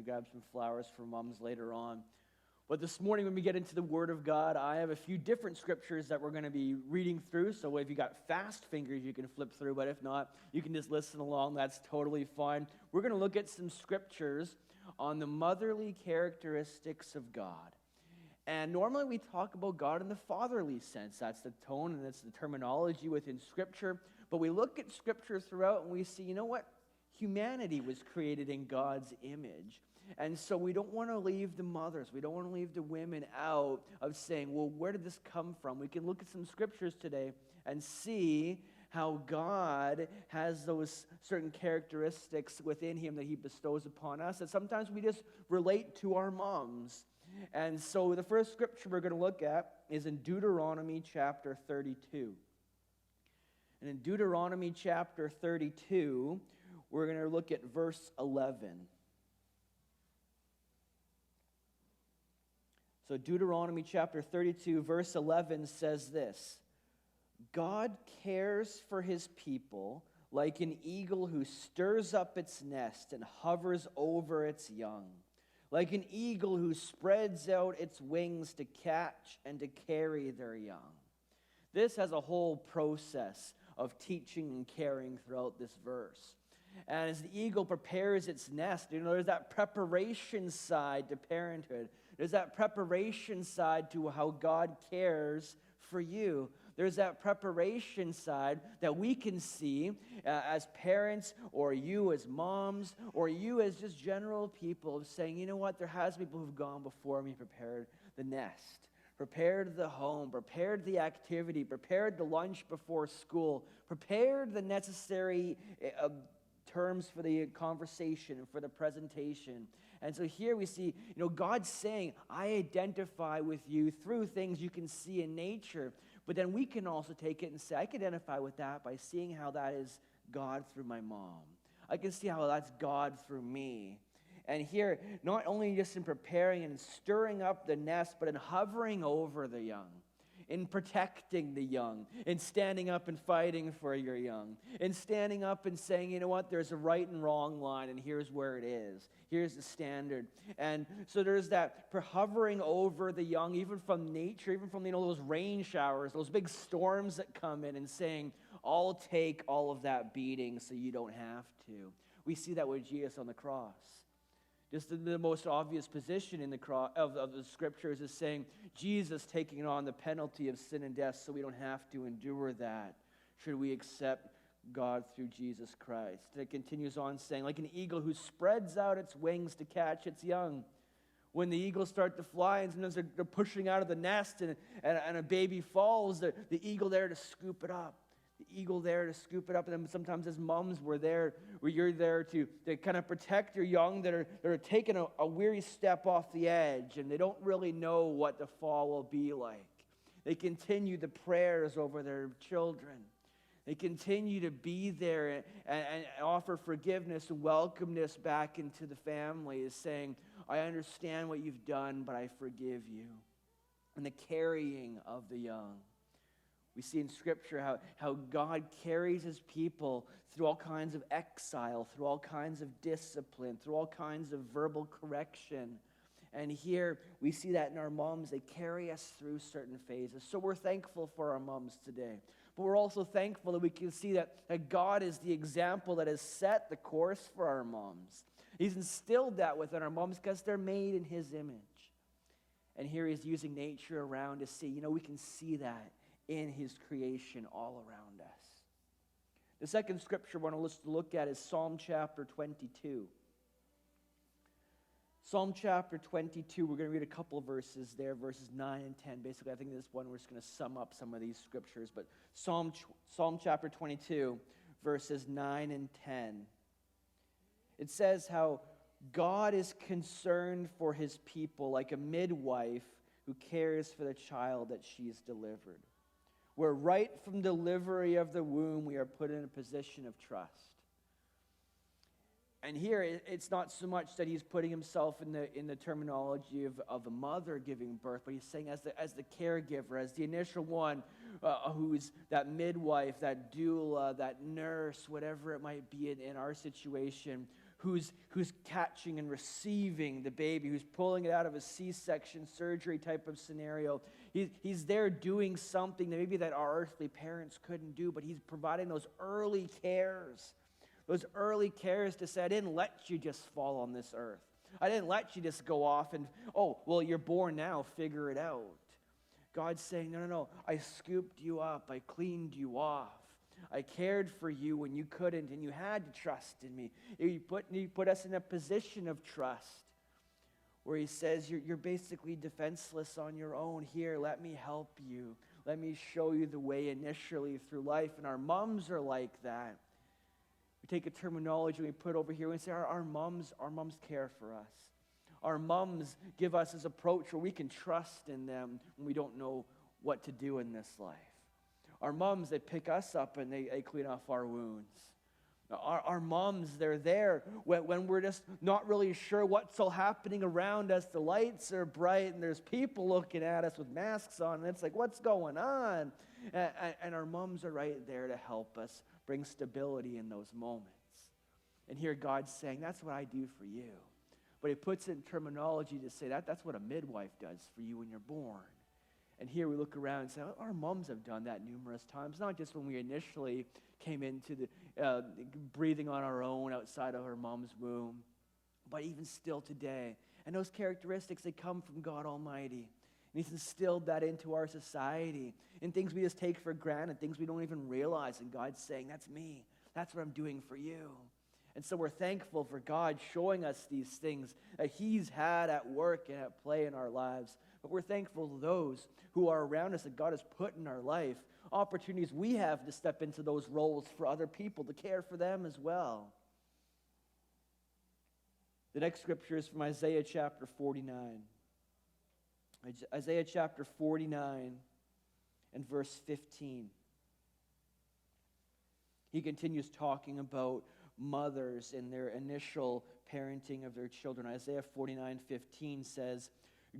we grab some flowers for moms later on. But this morning when we get into the Word of God, I have a few different scriptures that we're going to be reading through. So if you got fast fingers, you can flip through. But if not, you can just listen along. That's totally fine. We're going to look at some scriptures on the motherly characteristics of God. And normally we talk about God in the fatherly sense. That's the tone and that's the terminology within Scripture. But we look at Scripture throughout and we see, you know what? Humanity was created in God's image. And so we don't want to leave the mothers. We don't want to leave the women out of saying, well, where did this come from? We can look at some scriptures today and see how God has those certain characteristics within him that he bestows upon us that sometimes we just relate to our moms. And so the first scripture we're going to look at is in Deuteronomy chapter 32. And in Deuteronomy chapter 32, we're going to look at verse 11. So Deuteronomy chapter 32, verse 11 says this: God cares for his people like an eagle who stirs up its nest and hovers over its young, like an eagle who spreads out its wings to catch and to carry their young. This has a whole process of teaching and caring throughout this verse. And as the eagle prepares its nest, there's that preparation side to parenthood. There's that preparation side to how God cares for you. There's that preparation side that we can see as parents, or you as moms, or you as just general people, of saying, you know what, there has been people who've gone before me, prepared the nest, prepared the home, prepared the activity, prepared the lunch before school, prepared the necessary terms for the conversation and for the presentation. And so here we see, God saying, I identify with you through things you can see in nature. But then we can also take it and say, I can identify with that by seeing how that is God through my mom. I can see how that's God through me. And here, not only just in preparing and stirring up the nest, but in hovering over the young, in protecting the young, in standing up and fighting for your young, in standing up and saying, you know what, there's a right and wrong line, and here's where it is. Here's the standard. And so there's that hovering over the young, even from nature, even from those rain showers, those big storms that come in, and saying, I'll take all of that beating so you don't have to. We see that with Jesus on the cross. Just the most obvious position in the of the scriptures is saying Jesus taking on the penalty of sin and death so we don't have to endure that. Should we accept God through Jesus Christ? And it continues on saying, like an eagle who spreads out its wings to catch its young. When the eagles start to fly and sometimes they're pushing out of the nest and a baby falls, the eagle there to scoop it up. The eagle there to scoop it up. And then sometimes as moms, you're there to kind of protect your young that are taking a weary step off the edge, and they don't really know what the fall will be like. They continue the prayers over their children. They continue to be there and offer forgiveness and welcomeness back into the family, is saying, I understand what you've done, but I forgive you. And the carrying of the young. We see in Scripture how God carries his people through all kinds of exile, through all kinds of discipline, through all kinds of verbal correction. And here we see that in our moms. They carry us through certain phases. So we're thankful for our moms today. But we're also thankful that we can see that God is the example that has set the course for our moms. He's instilled that within our moms because they're made in his image. And here he's using nature around to see, we can see that in his creation all around us. The second scripture I want to look at is Psalm chapter 22. Psalm chapter 22, we're going to read a couple of verses there, verses 9 and 10. Basically, I think this one we're just going to sum up some of these scriptures. But Psalm chapter 22, verses 9 and 10. It says how God is concerned for his people like a midwife who cares for the child that she's delivered. Where right from delivery of the womb, we are put in a position of trust. And here, it's not so much that he's putting himself in the terminology of a mother giving birth, but he's saying as the caregiver, as the initial one who's that midwife, that doula, that nurse, whatever it might be in our situation, who's catching and receiving the baby, who's pulling it out of a C-section surgery type of scenario. He's there doing something that maybe that our earthly parents couldn't do, but he's providing those early cares to say, I didn't let you just fall on this earth. I didn't let you just go off and, oh, well, you're born now, figure it out. God's saying, no, I scooped you up, I cleaned you off. I cared for you when you couldn't and you had to trust in me. He put us in a position of trust where he says, you're basically defenseless on your own. Here, let me help you. Let me show you the way initially through life. And our moms are like that. We take a terminology and we put it over here and we say, our moms care for us. Our moms give us this approach where we can trust in them when we don't know what to do in this life. Our moms, they pick us up and they clean off our wounds. Our moms, they're there when we're just not really sure what's all happening around us. The lights are bright and there's people looking at us with masks on. And it's like, what's going on? And our moms are right there to help us bring stability in those moments. And here God's saying, that's what I do for you. But he puts it in terminology to say that's what a midwife does for you when you're born. And here we look around and say, our moms have done that numerous times, not just when we initially came into the breathing on our own outside of our mom's womb, but even still today. And those characteristics, they come from God Almighty. And he's instilled that into our society, in things we just take for granted, things we don't even realize. And God's saying, that's me. That's what I'm doing for you. And so we're thankful for God showing us these things that he's had at work and at play in our lives. But we're thankful to those who are around us that God has put in our life, opportunities we have to step into those roles for other people, to care for them as well. The next scripture is from Isaiah chapter 49. Isaiah chapter 49 and verse 15. He continues talking about mothers in their initial parenting of their children. Isaiah 49:15 says,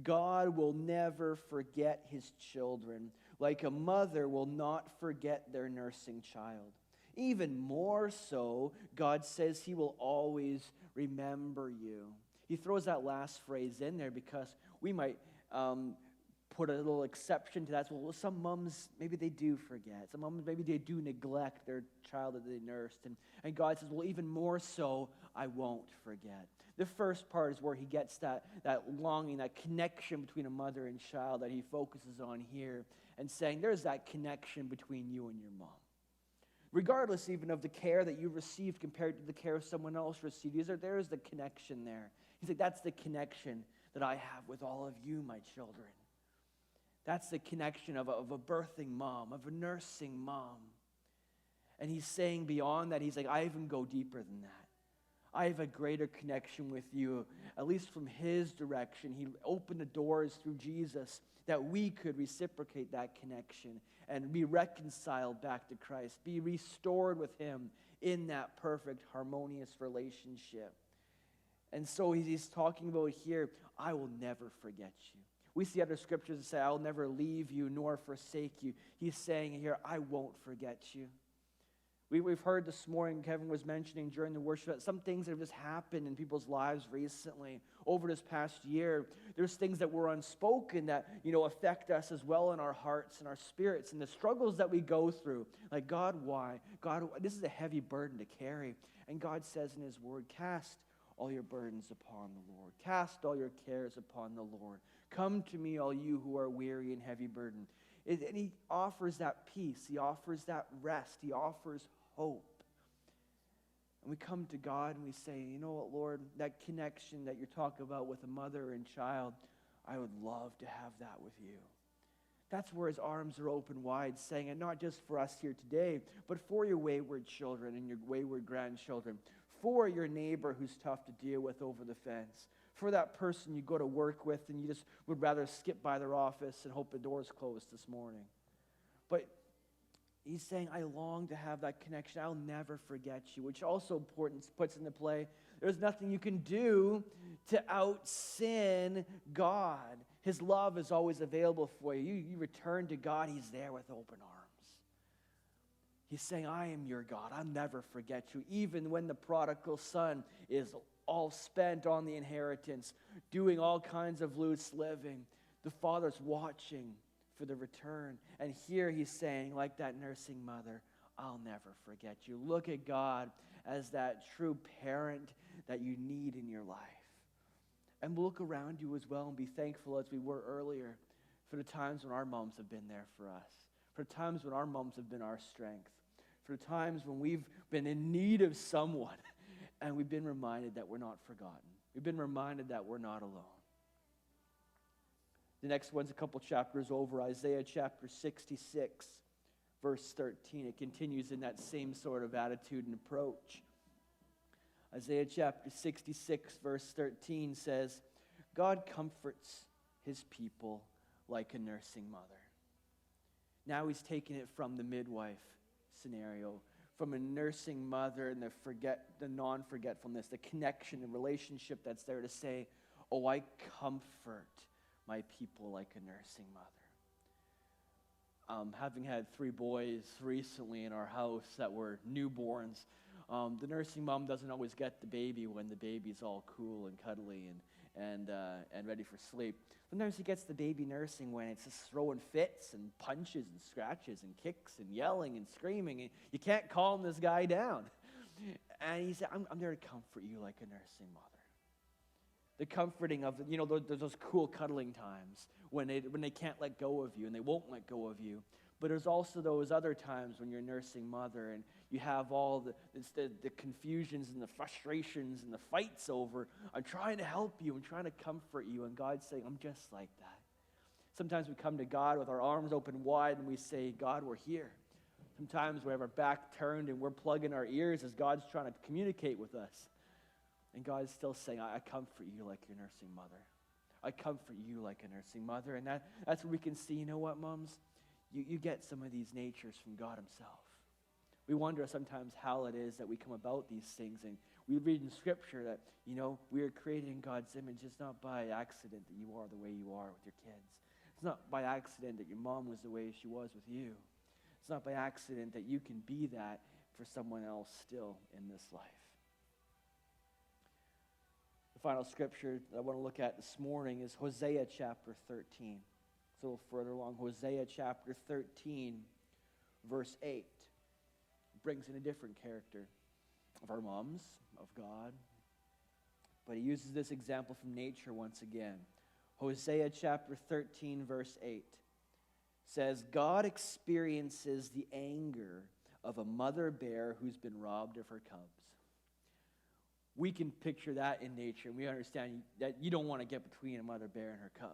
God will never forget his children, like a mother will not forget their nursing child. Even more so, God says he will always remember you. He throws that last phrase in there because we might put a little exception to that. So, well, some moms, maybe they do forget. Some moms, maybe they do neglect their child that they nursed. And God says, well, even more so, I won't forget. The first part is where he gets that longing, that connection between a mother and child that he focuses on here, and saying there's that connection between you and your mom. Regardless even of the care that you received compared to the care someone else received, there's the connection there. He's like, that's the connection that I have with all of you, my children. That's the connection of a birthing mom, of a nursing mom. And he's saying beyond that, he's like, I even go deeper than that. I have a greater connection with you, at least from his direction. He opened the doors through Jesus that we could reciprocate that connection and be reconciled back to Christ, be restored with him in that perfect, harmonious relationship. And so he's talking about here, I will never forget you. We see other scriptures that say, I'll never leave you nor forsake you. He's saying here, I won't forget you. We've heard this morning, Kevin was mentioning during the worship, that some things that have just happened in people's lives recently, over this past year. There's things that were unspoken that, affect us as well in our hearts and our spirits, and the struggles that we go through. Like, God, why? God, this is a heavy burden to carry. And God says in his word, cast all your burdens upon the Lord. Cast all your cares upon the Lord. Come to me, all you who are weary and heavy burdened. And he offers that peace. He offers that rest. He offers hope. And we come to God and we say, you know what, Lord, that connection that you're talking about with a mother and child, I would love to have that with you. That's where his arms are open wide, saying, and not just for us here today, but for your wayward children and your wayward grandchildren, for your neighbor who's tough to deal with over the fence, for that person you go to work with and you just would rather skip by their office and hope the door's closed this morning. But he's saying, I long to have that connection. I'll never forget you, which also puts into play, there's nothing you can do to out-sin God. His love is always available for you. You return to God, he's there with open arms. He's saying, I am your God. I'll never forget you. Even when the prodigal son is all spent on the inheritance, doing all kinds of loose living, the father's watching for the return. And here he's saying, like that nursing mother, I'll never forget you. Look at God as that true parent that you need in your life. And look around you as well and be thankful, as we were earlier, for the times when our moms have been there for us, for the times when our moms have been our strength, for the times when we've been in need of someone and we've been reminded that we're not forgotten. We've been reminded that we're not alone. The next one's a couple chapters over, Isaiah chapter 66, verse 13. It continues in that same sort of attitude and approach. Isaiah chapter 66, verse 13 says, God comforts his people like a nursing mother. Now he's taking it from the midwife scenario, from a nursing mother and the non-forgetfulness, the connection and relationship that's there to say, oh, I comfort my people like a nursing mother. Having had 3 boys recently in our house that were newborns, the nursing mom doesn't always get the baby when the baby's all cool and cuddly and ready for sleep. Sometimes he gets the baby nursing when it's just throwing fits and punches and scratches and kicks and yelling and screaming. And you can't calm this guy down. And he said, I'm there to comfort you like a nursing mother. The comforting of, those cool cuddling times when they can't let go of you and they won't let go of you. But there's also those other times when you're a nursing mother and you have all the confusions and the frustrations and the fights over, I'm trying to help you, I'm trying to comfort you, and God's saying, I'm just like that. Sometimes we come to God with our arms open wide and we say, God, we're here. Sometimes we have our back turned and we're plugging our ears as God's trying to communicate with us. And God's still saying, I comfort you like your nursing mother. I comfort you like a nursing mother. And that's where we can see, you know what, moms? You get some of these natures from God himself. We wonder sometimes how it is that we come about these things. And we read in Scripture that, we are created in God's image. It's not by accident that you are the way you are with your kids. It's not by accident that your mom was the way she was with you. It's not by accident that you can be that for someone else still in this life. The final scripture that I want to look at this morning is Hosea chapter 13. It's a little further along. Hosea chapter 13, verse 8. Brings in a different character of our moms, of God. But he uses this example from nature once again. Hosea chapter 13, verse 8 says, God experiences the anger of a mother bear who's been robbed of her cubs. We can picture that in nature, and we understand that you don't want to get between a mother bear and her cubs.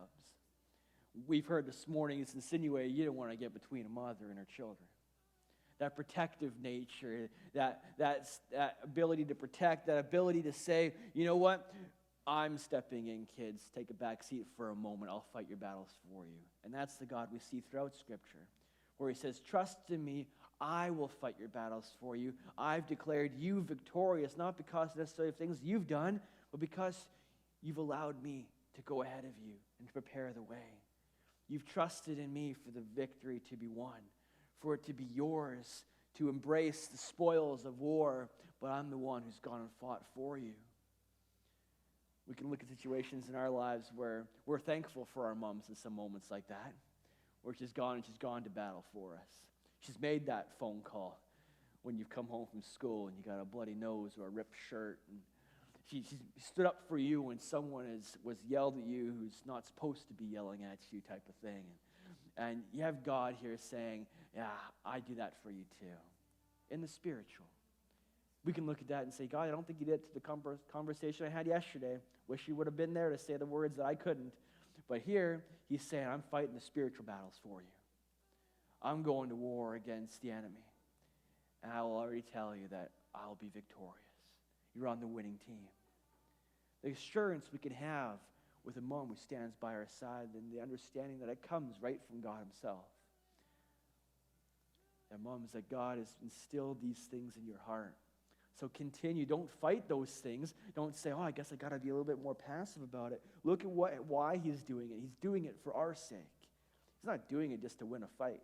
We've heard this morning, it's insinuated you don't want to get between a mother and her children. That protective nature, that ability to protect, that ability to say, you know what, I'm stepping in, kids. Take a back seat for a moment. I'll fight your battles for you. And that's the God we see throughout Scripture, where he says, trust in me, I will fight your battles for you. I've declared you victorious, not because necessarily of things you've done, but because you've allowed me to go ahead of you and to prepare the way. You've trusted in me for the victory to be won, for it to be yours, to embrace the spoils of war, but I'm the one who's gone and fought for you. We can look at situations in our lives where we're thankful for our moms in some moments like that, where she's gone to battle for us. She's made that phone call when you've come home from school and you got a bloody nose or a ripped shirt. And she stood up for you when someone was yelled at you who's not supposed to be yelling at you, type of thing. And you have God here saying, yeah, I do that for you too. In the spiritual. We can look at that and say, God, I don't think you did it to the conversation I had yesterday. Wish you would have been there to say the words that I couldn't. But here, he's saying, I'm fighting the spiritual battles for you. I'm going to war against the enemy. And I will already tell you that I'll be victorious. You're on the winning team. The assurance we can have with a mom who stands by our side and the understanding that it comes right from God himself. And moms, that God has instilled these things in your heart. So continue. Don't fight those things. Don't say, I guess I got to be a little bit more passive about it. Look at why he's doing it. He's doing it for our sake. He's not doing it just to win a fight.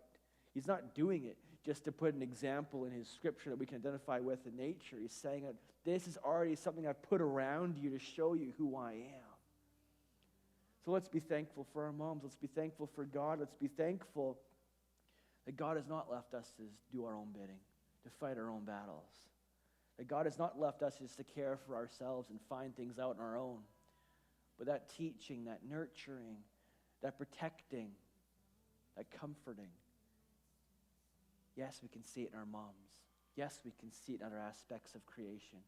He's not doing it just to put an example in his scripture that we can identify with in nature. He's saying that this is already something I've put around you to show you who I am. So let's be thankful for our moms. Let's be thankful for God. Let's be thankful that God has not left us to do our own bidding, to fight our own battles. That God has not left us just to care for ourselves and find things out on our own. But that teaching, that nurturing, that protecting, that comforting, yes, we can see it in our moms. Yes, we can see it in other aspects of creation.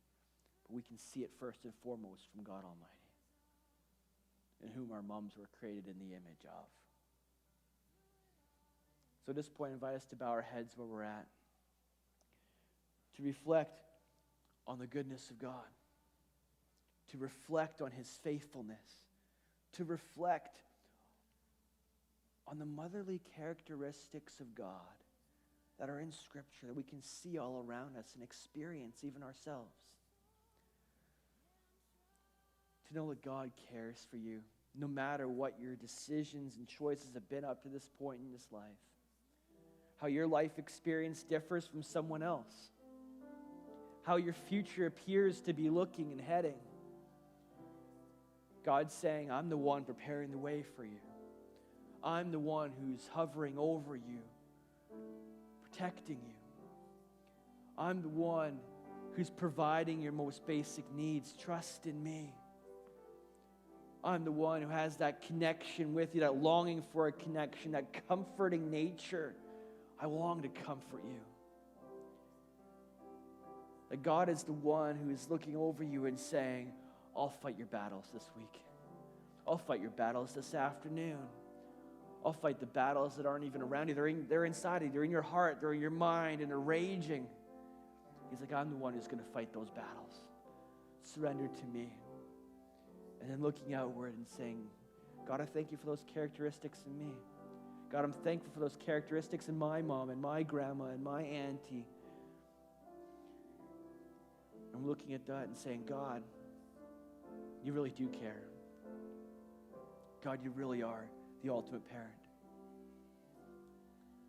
But we can see it first and foremost from God Almighty, in whom our moms were created in the image of. So at this point, I invite us to bow our heads where we're at, to reflect on the goodness of God, to reflect on his faithfulness, to reflect on the motherly characteristics of God that are in Scripture, that we can see all around us and experience even ourselves. To know that God cares for you, no matter what your decisions and choices have been up to this point in this life. How your life experience differs from someone else. How your future appears to be looking and heading. God's saying, I'm the one preparing the way for you. I'm the one who's hovering over you, protecting you. I'm the one who's providing your most basic needs. Trust in me. I'm the one who has that connection with you, that longing for a connection, that comforting nature. I long to comfort you. That God is the one who is looking over you and saying, I'll fight your battles this week. I'll fight your battles this afternoon. I'll fight the battles that aren't even around you. They're inside of you. They're in your heart. They're in your mind, and they're raging. He's like, I'm the one who's going to fight those battles. Surrender to me. And then looking outward and saying, God, I thank you for those characteristics in me. God, I'm thankful for those characteristics in my mom and my grandma and my auntie. I'm looking at that and saying, God, you really do care. God, you really are the ultimate parent.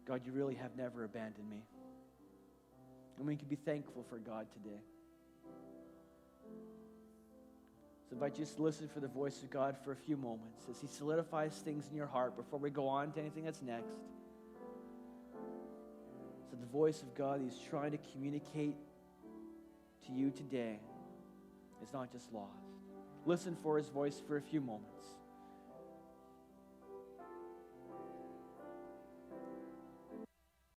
God, you really have never abandoned me. And we can be thankful for God today. So I invite you to listen for the voice of God for a few moments as he solidifies things in your heart before we go on to anything that's next. So the voice of God he's trying to communicate to you today is not just lost. Listen for his voice for a few moments.